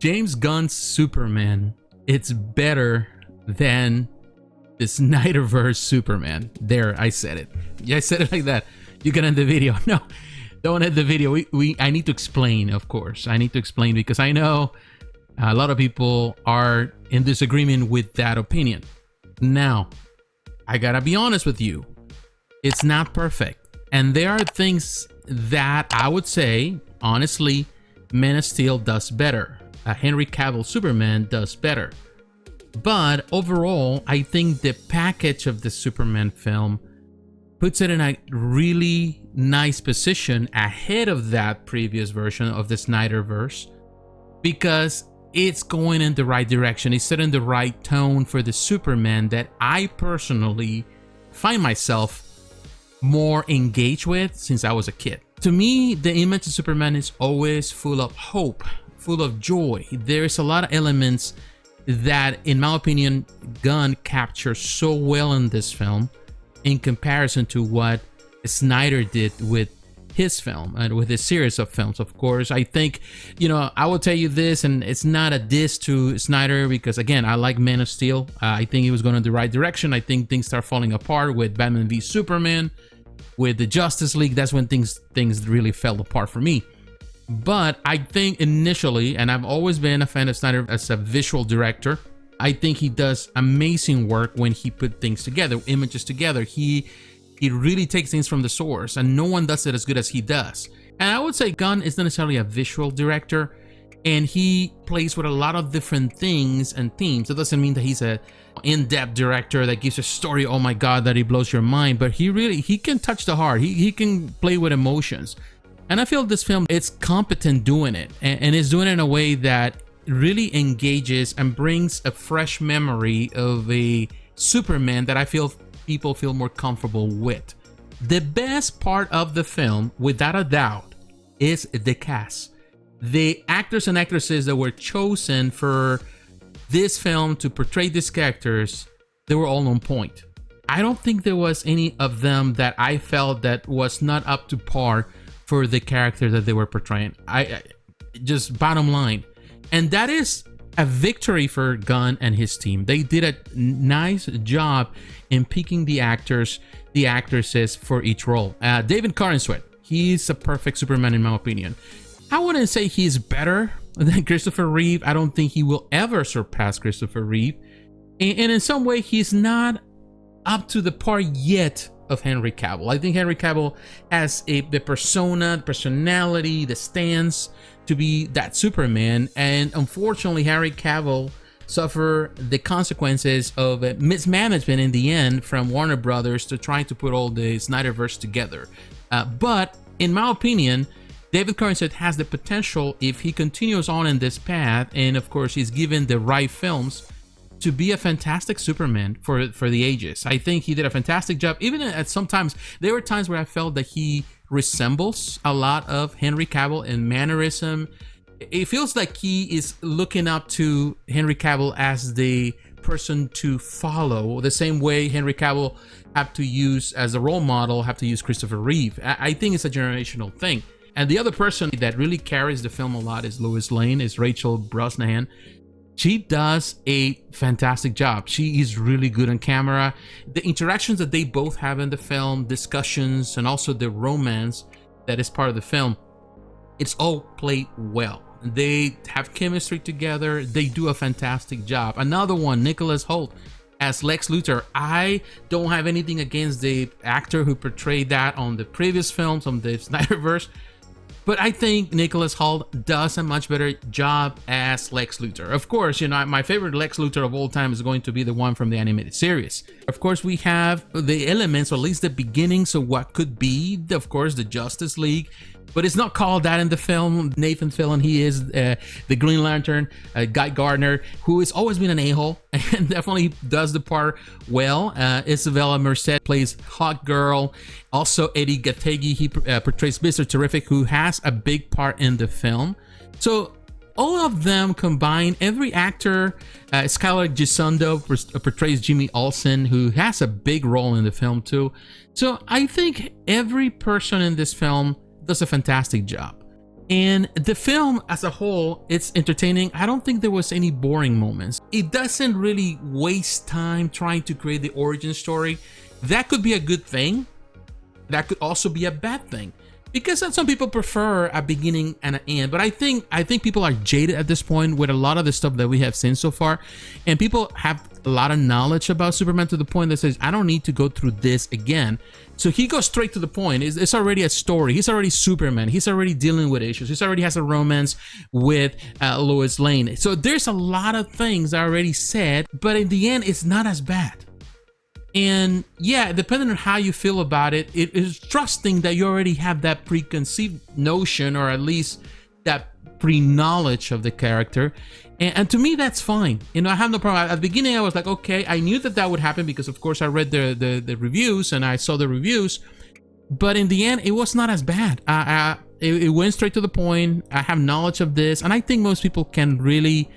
James Gunn's Superman, it's better than the Snyderverse Superman. There, I said it. Yeah, I said it like that. You can end the video. No, don't end the video. I need to explain, of course. I need to explain because I know a lot of people are in disagreement with that opinion. Now, I gotta be honest with you. It's not perfect. And there are things that I would say, honestly, Man of Steel does better. Henry Cavill Superman does better. But overall, I think the package of the Superman film puts it in a really nice position ahead of that previous version of the Snyderverse, because it's going in the right direction. It's setting the right tone for the Superman that I personally find myself more engaged with since I was a kid. To me, the image of Superman is always full of hope, full of joy. There's a lot of elements that, in my opinion, Gunn captures so well in this film in comparison to what Snyder did with his film and with his series of films. Of course, I think, I will tell you this, and it's not a diss to Snyder, because again, I like Man of Steel. I think he was going in the right direction. I think things start falling apart with Batman v Superman, with the Justice League. That's when things really fell apart for me. But I think initially, and I've always been a fan of Snyder as a visual director, I think he does amazing work when he put things together, images together. He really takes things from the source, and no one does it as good as he does. And I would say Gunn is not necessarily a visual director, and he plays with a lot of different things and themes. It doesn't mean that he's a in-depth director that gives a story, oh my god, that he blows your mind, but he can touch the heart. He can play with emotions. And I feel this film, it's competent doing it, and it's doing it in a way that really engages and brings a fresh memory of a Superman that I feel people feel more comfortable with. The best part of the film, without a doubt, is the cast. The actors and actresses that were chosen for this film to portray these characters, they were all on point. I don't think there was any of them that I felt that was not up to par for the character that they were portraying. I just bottom line. And that is a victory for Gunn and his team. They did a nice job in picking the actors, the actresses for each role. David Corenswet, he's a perfect Superman in my opinion. I wouldn't say he's better than Christopher Reeve. I don't think he will ever surpass Christopher Reeve. And in some way, he's not up to the par yet of Henry Cavill. I think Henry Cavill has the persona, the personality, the stance to be that Superman, and unfortunately Henry Cavill suffered the consequences of mismanagement in the end from Warner Brothers to trying to put all the Snyderverse together. But in my opinion, David Corenswet has the potential, if he continues on in this path, and of course he's given the right films, to be a fantastic Superman for the ages. I think he did a fantastic job. Even at sometimes, there were times where I felt that he resembles a lot of Henry Cavill in mannerism. It feels like he is looking up to Henry Cavill as the person to follow, the same way Henry Cavill have to use as a role model, have to use Christopher Reeve. I think it's a generational thing. And the other person that really carries the film a lot is Lois Lane, is Rachel Brosnahan. She does a fantastic job. She is really good on camera. The interactions that they both have in the film, discussions, and also the romance that is part of the film, it's all played well. They have chemistry together. They do a fantastic job. Another one, Nicholas Hoult as Lex Luthor. I don't have anything against the actor who portrayed that on the previous films, on the Snyderverse, but I think Nicholas Hoult does a much better job as Lex Luthor. Of course, my favorite Lex Luthor of all time is going to be the one from the animated series. Of course, we have the elements, or at least the beginnings of what could be, of course, the Justice League. But it's not called that in the film. Nathan Fillion, he is the Green Lantern, Guy Gardner, who has always been an a-hole and definitely does the part well. Isabela Merced plays Hot Girl. Also, Eddie Gathegi, he portrays Mr. Terrific, who has a big part in the film. So all of them combined, every actor, Skylar Gisondo portrays Jimmy Olsen, who has a big role in the film too. So I think every person in this film does a fantastic job. And the film as a whole, it's entertaining. I don't think there was any boring moments. It doesn't really waste time trying to create the origin story. That could be a good thing. That could also be a bad thing, because some people prefer a beginning and an end. But I think people are jaded at this point with a lot of the stuff that we have seen so far, and people have a lot of knowledge about Superman to the point that says, I don't need to go through this again. So he goes straight to the point. It's already a story. He's already Superman. He's already dealing with issues. He already has a romance with Lois Lane. So there's a lot of things already said, but in the end, it's not as bad. And yeah, depending on how you feel about it, it is trusting that you already have that preconceived notion, or at least that pre-knowledge of the character. And to me, that's fine. You know, I have no problem. At the beginning, I was like, okay, I knew that would happen because, of course, I read the reviews and I saw the reviews. But in the end, it was not as bad. It went straight to the point. I have knowledge of this. And I think most people can really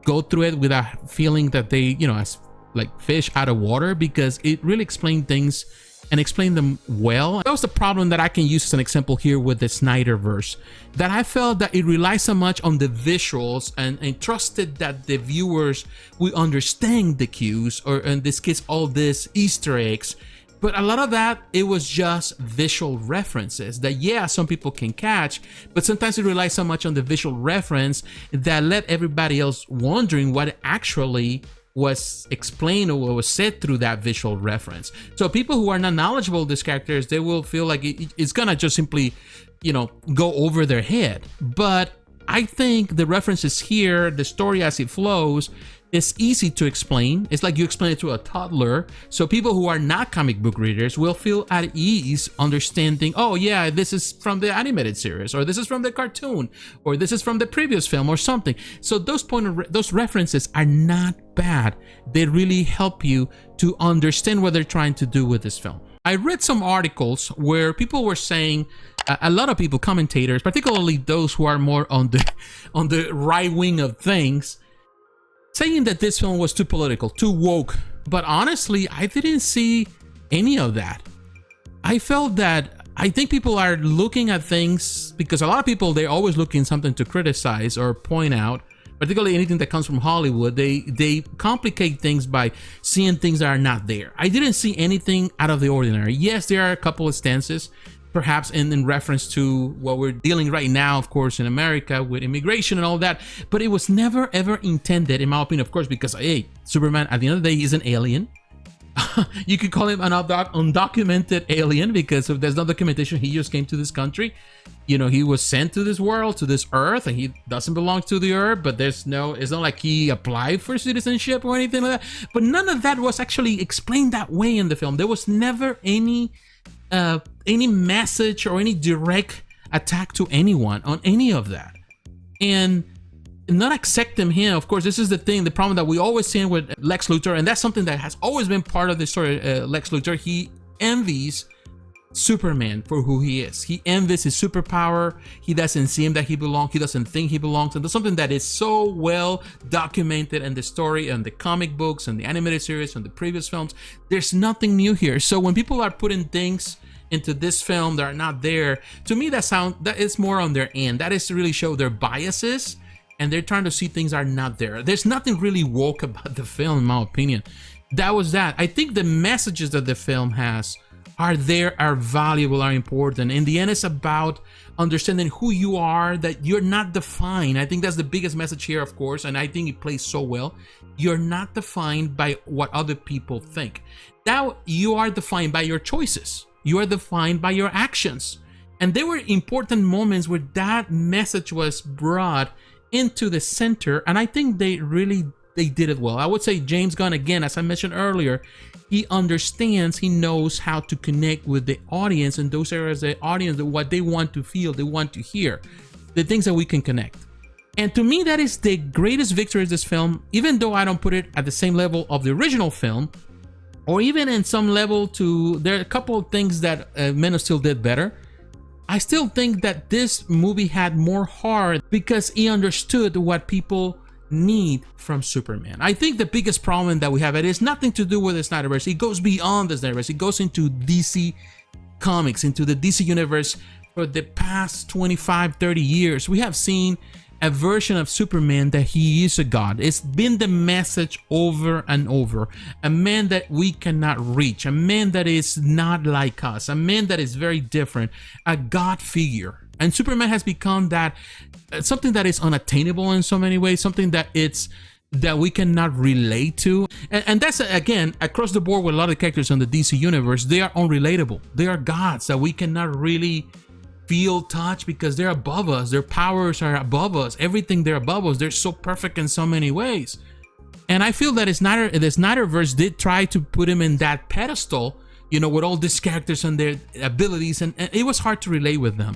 go through it without feeling that they, you know, as like fish out of water, because it really explained things and explained them well. That was the problem that I can use as an example here with the Snyderverse, that I felt that it relies so much on the visuals and trusted that the viewers will understand the cues, or in this case, all this Easter eggs. But a lot of that, it was just visual references that, yeah, some people can catch, but sometimes it relies so much on the visual reference that let everybody else wondering what actually was explained or what was said through that visual reference. So people who are not knowledgeable of these characters, they will feel like it's gonna just simply, you know, go over their head. But I think the references here, the story as it flows, is easy to explain. It's like you explain it to a toddler. So people who are not comic book readers will feel at ease understanding, oh yeah, this is from the animated series, or this is from the cartoon, or this is from the previous film or something. So those references are not bad. They really help you to understand what they're trying to do with this film. I read some articles where people were saying, a lot of people, commentators, particularly those who are more on the right wing of things, saying that this film was too political, too woke. But honestly, I didn't see any of that. I felt that I think people are looking at things, because a lot of people, they're always looking something to criticize or point out, particularly anything that comes from Hollywood. They complicate things by seeing things that are not there. I didn't see anything out of the ordinary. Yes, there are a couple of stances, perhaps in reference to what we're dealing right now, of course, in America with immigration and all that, but it was never ever intended, in my opinion, of course, because hey, Superman at the end of the day, he's an alien. You could call him an undocumented alien, because if there's no documentation, he just came to this country. You know, he was sent to this world, to this earth, and he doesn't belong to the earth, but it's not like he applied for citizenship or anything like that. But none of that was actually explained that way in the film. There was never any message or any direct attack to anyone on any of that. And not accepting him, of course, this is the problem that we always see with Lex Luthor, and that's something that has always been part of the story. Lex Luthor, he envies Superman for who he is. He envies his superpower. He doesn't see him that he belongs. He doesn't think he belongs. And that's something that is so well documented in the story and the comic books and the animated series and the previous films. There's nothing new here. So when people are putting things into this film that are not there, to me that is more on their end. That is to really show their biases, and they're trying to see things are not there. There's nothing really woke about the film, in my opinion. That was that. I think the messages that the film has are valuable, are important. In the end, it's about understanding who you are, that you're not defined. I think that's the biggest message here, of course, and I think it plays so well. You're not defined by what other people think. Now you are defined by your choices. You are defined by your actions. And there were important moments where that message was brought into the center, and I think they did it well. I would say James Gunn, again, as I mentioned earlier, he understands, he knows how to connect with the audience in those areas, the audience, what they want to feel, they want to hear, the things that we can connect. And to me, that is the greatest victory of this film, even though I don't put it at the same level of the original film, or even in some level there are a couple of things that Men of Steel did better. I still think that this movie had more heart because he understood what people need from Superman. I think the biggest problem that we have, it is nothing to do with the Snyderverse. It goes beyond the Snyderverse. It goes into DC Comics, into the DC universe for the past 25, 30 years, we have seen a version of Superman that he is a god. It's been the message over and over. A man that we cannot reach, a man that is not like us, a man that is very different, a god figure. And Superman has become that, something that is unattainable in so many ways, something that we cannot relate to. And that's, again, across the board with a lot of characters in the DC universe. They are unrelatable. They are gods that we cannot really feel, touch, because they're above us. Their powers are above us. Everything, they're above us. They're so perfect in so many ways. And I feel that the Snyderverse did try to put him in that pedestal, you know, with all these characters and their abilities, and it was hard to relate with them.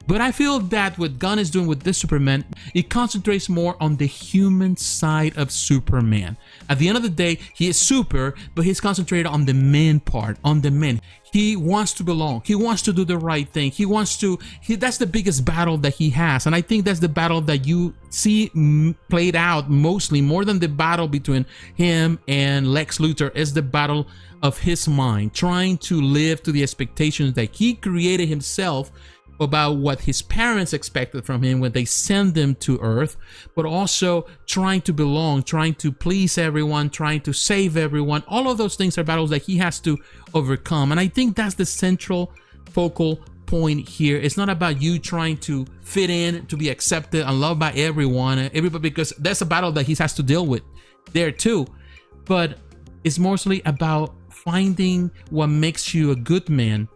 But I feel that what Gunn is doing with this Superman, it concentrates more on the human side of Superman. At the end of the day, he is super, but he's concentrated on the man part, on the men. He wants to belong. He wants to do the right thing. That's the biggest battle that he has. And I think that's the battle that you see played out mostly, more than the battle between him and Lex Luthor, is the battle of his mind, trying to live to the expectations that he created himself about what his parents expected from him when they sent him to Earth, but also trying to belong, trying to please everyone, trying to save everyone. All of those things are battles that he has to overcome. And I think that's the central focal point here. It's not about you trying to fit in, to be accepted and loved by everybody, because that's a battle that he has to deal with there too. But it's mostly about finding what makes you a good man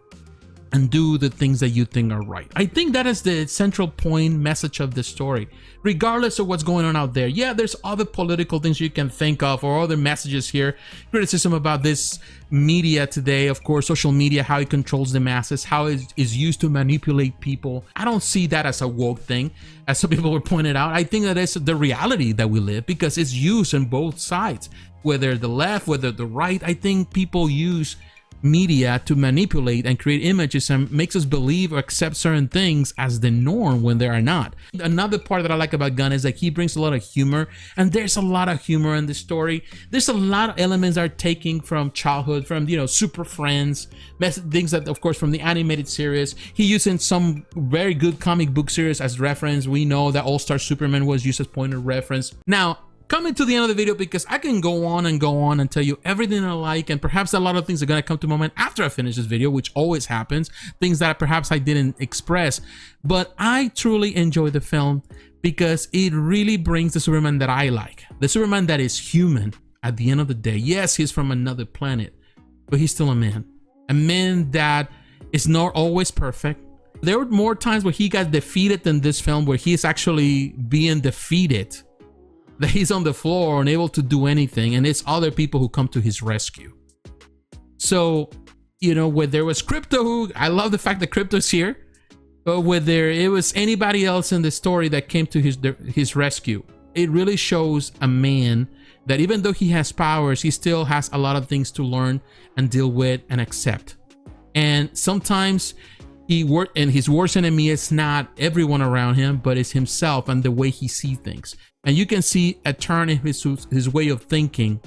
and do the things that you think are right. I think that is the central point message of the story, regardless of what's going on out there. Yeah, there's other political things you can think of, or other messages here, criticism about this media today, of course, social media, how it controls the masses, how it is used to manipulate people. I don't see that as a woke thing, as some people were pointed out. I think that is the reality that we live, because it's used on both sides, whether the left, whether the right. I think people use media to manipulate and create images and makes us believe or accept certain things as the norm when they are not. Another part that I like about Gunn is that he brings a lot of humor, and there's a lot of humor in the story. There's a lot of elements that are taken from childhood, from, you know, Super Friends, things that, of course, from the animated series. He using some very good comic book series as reference. We know that All-Star Superman was used as point of reference. Now, coming to the end of the video, because I can go on and tell you everything I like, and perhaps a lot of things are going to come to a moment after I finish this video, which always happens, things that perhaps I didn't express. But I truly enjoy the film because it really brings the Superman that I like, the Superman that is human at the end of the day. Yes, he's from another planet, but he's still a man that is not always perfect. There were more times where he got defeated than this film, where he is actually being defeated, that he's on the floor, unable to do anything, and it's other people who come to his rescue. So, you know, whether there was Crypto, who I love the fact that Crypto's here, but whether it was anybody else in the story that came to his rescue, it really shows a man that even though he has powers, he still has a lot of things to learn and deal with and accept. And sometimes his worst enemy is not everyone around him, but it's himself and the way he sees things. And you can see a turn in his way of thinking,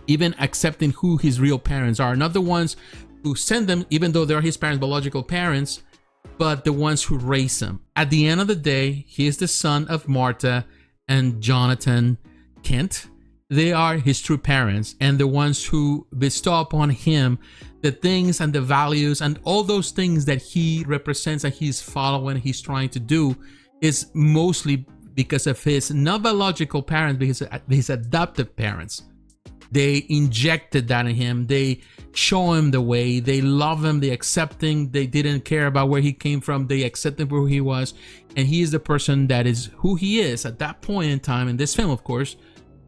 even accepting who his real parents are. Not the ones who send them, even though they're his parents, biological parents, but the ones who raise him. At the end of the day, he is the son of Martha and Jonathan Kent. They are his true parents, and the ones who bestow upon him the things and the values and all those things that he represents and he's following, he's trying to do, is mostly because of his not biological parents, but his adoptive parents. They injected that in him. They show him the way. They love him. They accept him. They didn't care about where he came from. They accept him for who he was. And he is the person that is who he is at that point in time, in this film, of course,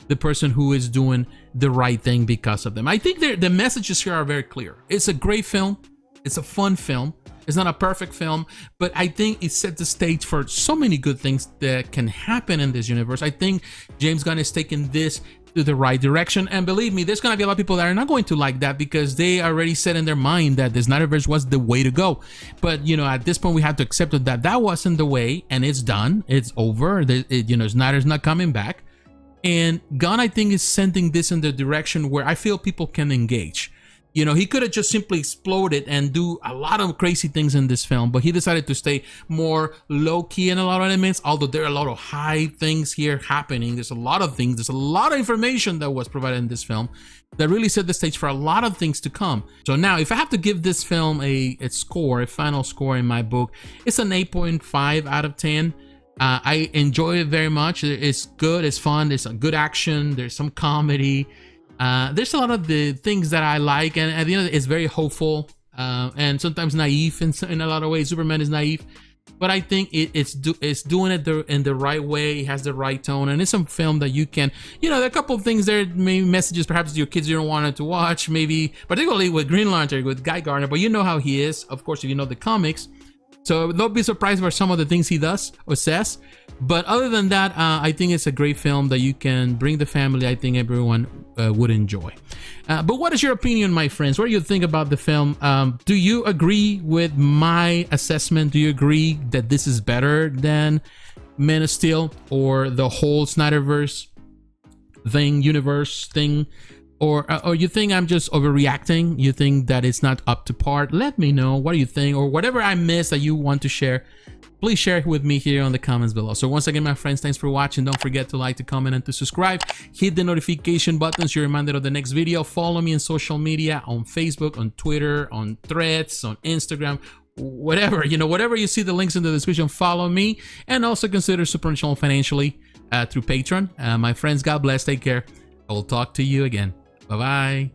the person who is doing the right thing because of them. I think the messages here are very clear. It's a great film. It's a fun film. It's not a perfect film, but I think it set the stage for so many good things that can happen in this universe. I think James Gunn is taking this to the right direction, and believe me, there's gonna be a lot of people that are not going to like that, because they already set in their mind that the Snyderverse was the way to go. But you know, at this point we have to accept that that wasn't the way, and it's done. It's over. You know, Snyder's not coming back. And Gunn, I think, is sending this in the direction where I feel people can engage. You know, he could have just simply exploded and do a lot of crazy things in this film, but he decided to stay more low-key in a lot of elements, although there are a lot of high things here happening. There's a lot of things, there's a lot of information that was provided in this film that really set the stage for a lot of things to come. So now, if I have to give this film a score, a final score in my book, it's an 8.5 out of 10. I enjoy it very much. It's good, it's fun, there's some good action, there's some comedy. There's a lot of the things that I like, and at the end of it, it's very hopeful and sometimes naive in a lot of ways. Superman is naive, but I think it's doing it in the right way. It has the right tone, and it's a film that you can, you know, there are a couple of things there, maybe messages perhaps your kids you don't want to watch, maybe particularly with Green Lantern, with Guy Gardner, but you know how he is, of course, if you know the comics. So don't be surprised by some of the things he does or says. But other than that, I think it's a great film that you can bring the family. I think everyone would enjoy. But what is your opinion, my friends? What do you think about the film? Do you agree with my assessment? Do you agree that this is better than Man of Steel or the whole Snyderverse universe thing? Or you think I'm just overreacting? You think that it's not up to par? Let me know. What do you think? Or whatever I missed that you want to share, please share it with me here on the comments below. So once again, my friends, thanks for watching. Don't forget to like, to comment, and to subscribe. Hit the notification button so you're reminded of the next video. Follow me on social media, on Facebook, on Twitter, on Threads, on Instagram, whatever. You know, whatever you see the links in the description, follow me. And also consider supporting the channel financially through Patreon. My friends, God bless. Take care. I will talk to you again. Bye-bye.